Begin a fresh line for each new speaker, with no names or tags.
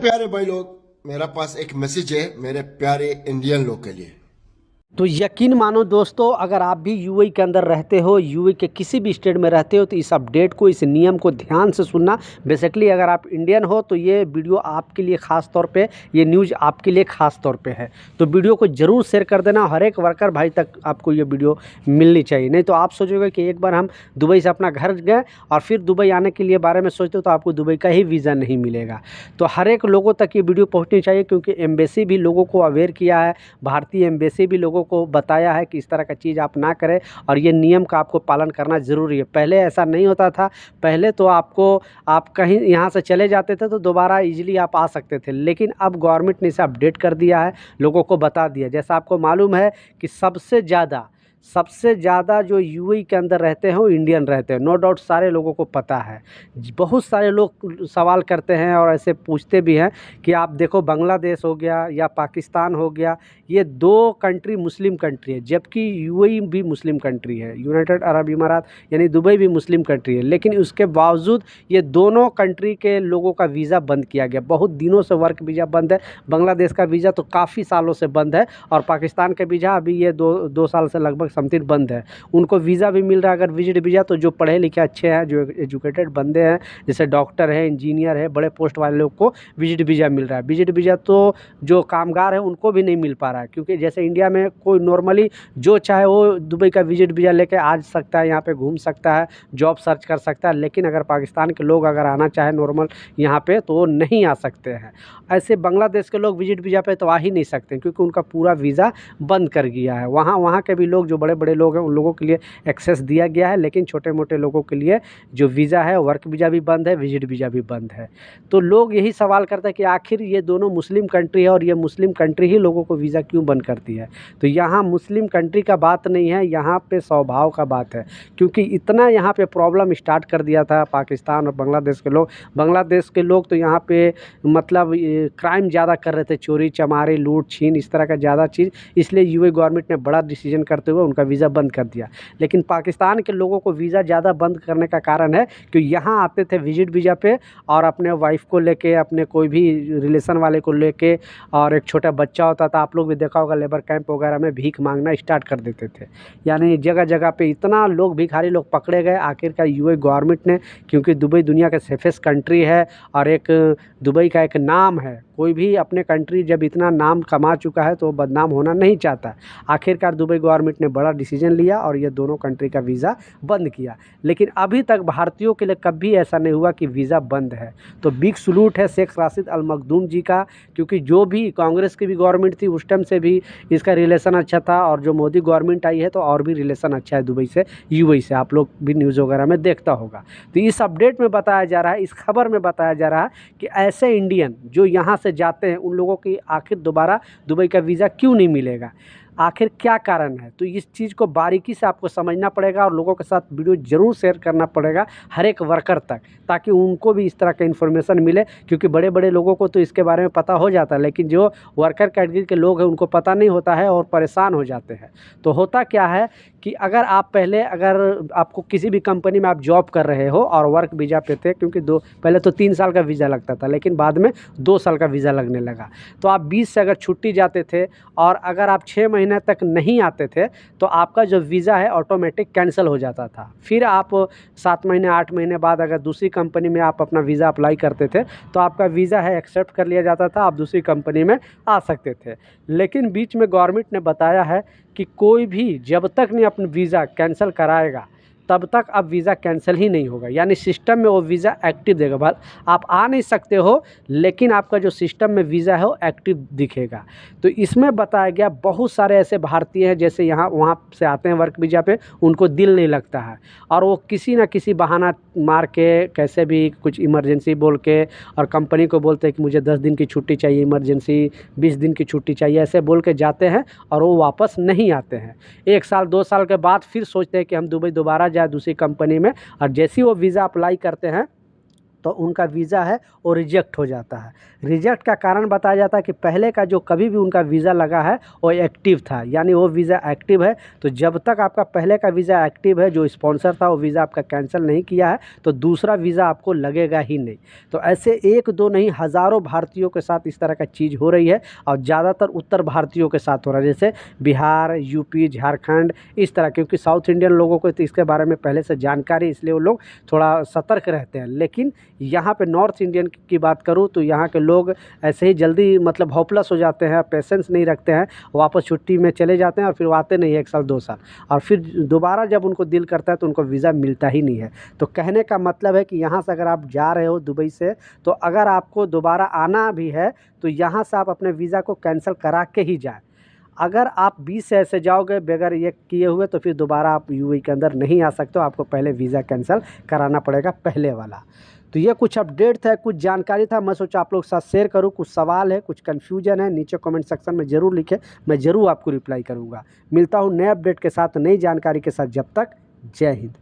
प्यारे भाई लोग, मेरा पास एक मैसेज है मेरे प्यारे इंडियन लोग के लिए।
तो यकीन मानो दोस्तों, अगर आप भी यूएई के अंदर रहते हो, यूएई के किसी भी स्टेट में रहते हो, तो इस अपडेट को, इस नियम को ध्यान से सुनना। बेसिकली अगर आप इंडियन हो तो ये वीडियो आपके लिए ख़ास तौर पे, ये न्यूज़ आपके लिए ख़ास तौर पे है। तो वीडियो को ज़रूर शेयर कर देना, हर एक वर्कर भाई तक आपको ये वीडियो मिलनी चाहिए। नहीं तो आप सोचोगे कि एक बार हम दुबई से अपना घर गए और फिर दुबई आने के लिए बारे में सोचते हो तो आपको दुबई का ही वीज़ा नहीं मिलेगा। तो हर एक लोगों तक ये वीडियो पहुँचनी चाहिए, क्योंकि एम्बेसी भी लोगों को अवेयर किया है, भारतीय एम्बेसी भी लोगों को बताया है कि इस तरह का चीज़ आप ना करें और ये नियम का आपको पालन करना ज़रूरी है। पहले ऐसा नहीं होता था, पहले तो आप कहीं यहाँ से चले जाते थे तो दोबारा इजीली आप आ सकते थे, लेकिन अब गवर्नमेंट ने इसे अपडेट कर दिया है, लोगों को बता दिया। जैसा आपको मालूम है कि सबसे ज़्यादा जो यूएई के अंदर रहते हैं वो इंडियन रहते हैं, नो डाउट सारे लोगों को पता है। बहुत सारे लोग सवाल करते हैं और ऐसे पूछते भी हैं कि आप देखो, बांग्लादेश हो गया या पाकिस्तान हो गया, ये दो कंट्री मुस्लिम कंट्री है, जबकि यूएई भी मुस्लिम कंट्री है, यूनाइटेड अरब इमारात यानी दुबई भी मुस्लिम कंट्री है, लेकिन उसके बावजूद ये दोनों कंट्री के लोगों का वीज़ा बंद किया गया। बहुत दिनों से वर्क वीज़ा बंद है, बांग्लादेश का वीज़ा तो काफ़ी सालों से बंद है, और पाकिस्तान का वीज़ा अभी ये दो साल से लगभग समथिंग बंद है। उनको वीज़ा भी मिल रहा है अगर विजिट वीज़ा, तो जो पढ़े लिखे अच्छे हैं, जो एजुकेटेड बंदे हैं, जैसे डॉक्टर है, इंजीनियर है, बड़े पोस्ट वाले लोग को विजिट वीज़ा मिल रहा है। विजिट वीज़ा तो जो कामगार है उनको भी नहीं मिल पा रहा है, क्योंकि जैसे इंडिया में कोई नॉर्मली जो चाहे वो दुबई का विजिट वीज़ा लेके आ सकता है, यहाँ पे घूम सकता है, जॉब सर्च कर सकता है, लेकिन अगर पाकिस्तान के लोग अगर आना चाहे नॉर्मल यहाँ पे तो वो नहीं आ सकते हैं। ऐसे बांग्लादेश के लोग विजिट वीज़ा पे तो आ ही नहीं सकते, क्योंकि उनका पूरा वीज़ा बंद कर दिया है। वहाँ के भी लोग, जो बड़े बड़े लोग हैं, उन लोगों के लिए एक्सेस दिया गया है, लेकिन छोटे मोटे लोगों के लिए जो वीज़ा है, वर्क वीज़ा भी बंद है, विजिट वीज़ा भी बंद है। तो लोग यही सवाल करते हैं कि आखिर ये दोनों मुस्लिम कंट्री है और ये मुस्लिम कंट्री ही लोगों को वीज़ा क्यों बंद करती है। तो यहाँ मुस्लिम कंट्री का बात नहीं है, यहाँ पे स्वभाव का बात है, क्योंकि इतना यहाँ पे प्रॉब्लम स्टार्ट कर दिया था पाकिस्तान और बांग्लादेश के लोग। बांग्लादेश के लोग तो यहाँ पे मतलब क्राइम ज़्यादा कर रहे थे, चोरी चमारी, लूट छीन, इस तरह का ज़्यादा चीज़, इसलिए यूएई गवर्नमेंट ने बड़ा डिसीजन करते हुए उनका वीज़ा बंद कर दिया। लेकिन पाकिस्तान के लोगों को वीज़ा ज़्यादा बंद करने का कारण है कि यहाँ आते थे विजिट वीज़ा पे, और अपने वाइफ को लेके, अपने कोई भी रिलेशन वाले को लेके, और एक छोटा बच्चा होता था, आप लोग भी देखा होगा, लेबर कैंप वगैरह में भीख मांगना स्टार्ट कर देते थे। यानी जगह जगह पे इतना लोग, भिखारी लोग पकड़े गए। आखिरकार यूएई गवर्नमेंट ने, क्योंकि दुबई दुनिया का सेफेस्ट कंट्री है और एक दुबई का एक नाम है, कोई भी अपने कंट्री जब इतना नाम कमा चुका है तो बदनाम होना नहीं चाहता। आखिरकार दुबई गवर्नमेंट ने बड़ा डिसीजन लिया और ये दोनों कंट्री का वीज़ा बंद किया। लेकिन अभी तक भारतीयों के लिए कभी ऐसा नहीं हुआ कि वीज़ा बंद है। तो बिग सलूट है शेख राशिद अल मखदूम जी का, क्योंकि जो भी कांग्रेस की भी गवर्नमेंट थी उस टाइम से भी इसका रिलेशन अच्छा था, और जो मोदी गवर्नमेंट आई है तो और भी रिलेशन अच्छा है दुबई से, यूएई से, आप लोग भी न्यूज़ वगैरह में देखता होगा। तो इस अपडेट में बताया जा रहा है, इस खबर में बताया जा रहा है कि ऐसे इंडियन जो यहाँ से जाते हैं उन लोगों की आखिर दोबारा दुबई का वीज़ा क्यों नहीं मिलेगा, आखिर क्या कारण है। तो इस चीज़ को बारीकी से आपको समझना पड़ेगा और लोगों के साथ वीडियो ज़रूर शेयर करना पड़ेगा, हर एक वर्कर तक, ताकि उनको भी इस तरह का इन्फॉर्मेशन मिले। क्योंकि बड़े बड़े लोगों को तो इसके बारे में पता हो जाता है, लेकिन जो वर्कर कैटेगरी के लोग हैं उनको पता नहीं होता है और परेशान हो जाते हैं। तो होता क्या है कि अगर आपको किसी भी कंपनी में आप जॉब कर रहे हो और वर्क वीज़ा पे थे, क्योंकि पहले तो 3 साल का वीज़ा लगता था, लेकिन बाद में 2 साल का वीज़ा लगने लगा। तो आप 20 से अगर छुट्टी जाते थे और अगर आप 6 महीने तक नहीं आते थे तो आपका जो वीज़ा है ऑटोमेटिक कैंसिल हो जाता था। फिर आप 7 महीने 8 महीने बाद अगर दूसरी कंपनी में आप अपना वीज़ा अप्लाई करते थे तो आपका वीज़ा है एक्सेप्ट कर लिया जाता था, आप दूसरी कंपनी में आ सकते थे। लेकिन बीच में गवर्नमेंट ने बताया है कि कोई भी जब तक नहीं अपना वीज़ा कैंसिल कराएगा तब तक अब वीज़ा कैंसिल ही नहीं होगा। यानी सिस्टम में वो वीज़ा एक्टिव देगा। भाई आप आ नहीं सकते हो, लेकिन आपका जो सिस्टम में वीज़ा है वो एक्टिव दिखेगा। तो इसमें बताया गया बहुत सारे ऐसे भारतीय हैं जैसे यहाँ वहाँ से आते हैं वर्क वीज़ा पे, उनको दिल नहीं लगता है और वो किसी ना किसी बहाना मार के, कैसे भी कुछ इमरजेंसी बोल के, और कंपनी को बोलते हैं कि मुझे 10 दिन की छुट्टी चाहिए, इमरजेंसी 20 दिन की छुट्टी चाहिए, ऐसे बोल के जाते हैं और वो वापस नहीं आते हैं। 1 साल 2 साल के बाद फिर सोचते हैं कि हम दुबई दोबारा जाए दूसरी कंपनी में, और जैसे ही वो वीज़ा अप्लाई करते हैं तो उनका वीज़ा है वो रिजेक्ट हो जाता है। रिजेक्ट का कारण बताया जाता है कि पहले का जो कभी भी उनका वीज़ा लगा है वो एक्टिव था, यानी वो वीज़ा एक्टिव है। तो जब तक आपका पहले का वीज़ा एक्टिव है, जो स्पॉन्सर था वो वीज़ा आपका कैंसिल नहीं किया है, तो दूसरा वीज़ा आपको लगेगा ही नहीं। तो ऐसे एक दो नहीं हज़ारों भारतीयों के साथ इस तरह का चीज़ हो रही है, और ज़्यादातर उत्तर भारतीयों के साथ हो रहा है, जैसे बिहार, यूपी, झारखंड, इस तरह। क्योंकि साउथ इंडियन लोगों को तो इसके बारे में पहले से जानकारी, इसलिए वो लोग थोड़ा सतर्क रहते हैं। लेकिन यहाँ पे नॉर्थ इंडियन की बात करूँ तो यहाँ के लोग ऐसे ही जल्दी मतलब होपलेस हो जाते हैं, पेशेंस नहीं रखते हैं, वापस छुट्टी में चले जाते हैं और फिर वो आते नहीं 1 साल 2 साल, और फिर दोबारा जब उनको दिल करता है तो उनको वीज़ा मिलता ही नहीं है। तो कहने का मतलब है कि यहाँ से अगर आप जा रहे हो दुबई से, तो अगर आपको दोबारा आना भी है तो यहाँ से आप अपने वीज़ा को कैंसिल करा के ही जाएँ। अगर आप 20 से ऐसे जाओगे बगैर ये किए हुए, तो फिर दोबारा आप यूएई के अंदर नहीं आ सकते हो, आपको पहले वीज़ा कैंसिल कराना पड़ेगा पहले वाला। तो ये कुछ अपडेट था, कुछ जानकारी था, मैं सोचा आप लोग के साथ शेयर करूँ। कुछ सवाल है, कुछ कन्फ्यूजन है, नीचे कमेंट सेक्शन में ज़रूर लिखें, मैं ज़रूर आपको रिप्लाई करूँगा। मिलता हूँ नए अपडेट के साथ, नई जानकारी के साथ, जब तक जय हिंद।